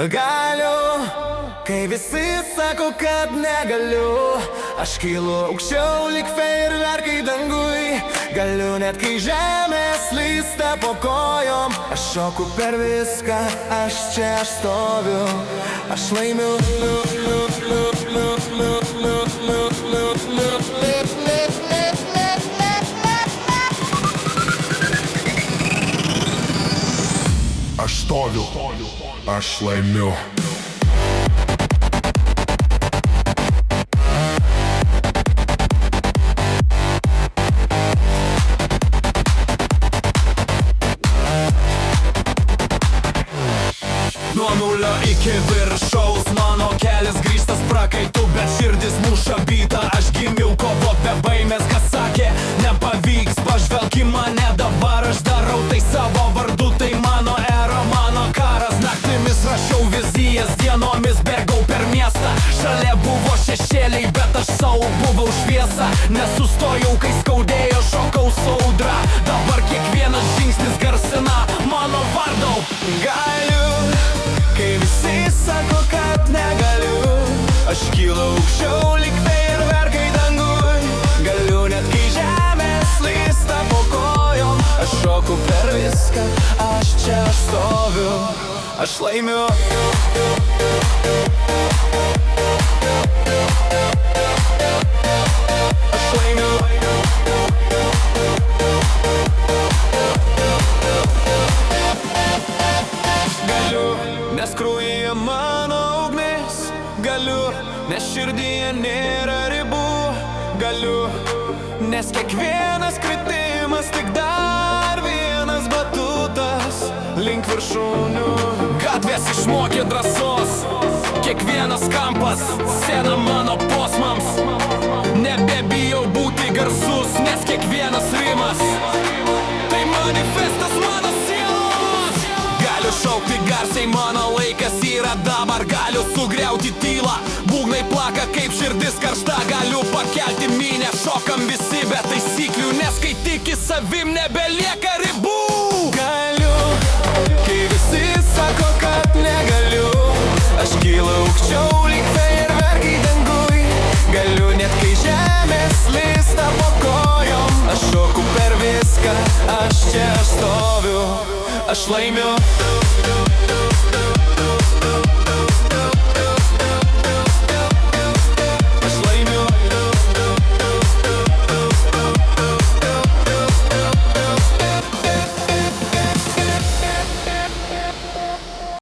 Galiu, kai visi sako, kad negaliu. Aš kylu aukščiau lyg fejerverkai dangui. Galiu net kai žemė slysta po kojom. Aš šoku per viską, aš čia aš stoviu. Aš laimiu. Aš stoviu, aš laimiu. Nuo nulio iki viršaus mano kelias grįžtas prakaitu, bet širdis muša bytą. Aš gimiau kovot be baimės, kas sakė, nepavyks. Pažvelk į mane dabar, aš darau tai savo vardu. Tai mano era, mano karas. Naktimis rašiau vizijas, dienomis bėgau per miestą. Šalia buvo šešėliai, bet aš savo buvau šviesa. Nesustojau, kai skaudėjo, šokau su audra. Dabar kiekvienas žingsnis garsina mano vardą. Galiu, kai visi sako, kad negaliu. Aš kylu aukščiau lyg fejerverkai dangui. Galiu net kai žemė slysta po kojom. Aš šoku per viską, aš čia aš stoviu. Aš laimiu. Aš laimiu. Galiu, nes kraujyje mano ugnis. Galiu, nes širdyje nėra ribų. Galiu, nes kiekvienas kritimas tik dar vienas batutas link viršūnių. Gatvės išmokė drąsos, kiekvienas kampas scena mano posmams. Nebebijau būti garsus, nes kiekvienas rimas tai manifestas mano sielos. Galiu šaukti garsiai, mano laikas yra dabar. Galiu sugriauti tylą, būgnai plaka kaip širdis karšta. Galiu pakelti minę, šokam visi be taisyklių, nes kai tiki savim nebelieka ribų. Galiu, kai visi sako, kad negaliu. Aš kylu aukščiau lyg fejerverkai dangui. Galiu net kai žemė slysta po kojom. Aš šoku per viską, aš čia aš stoviu. Aš laimiu.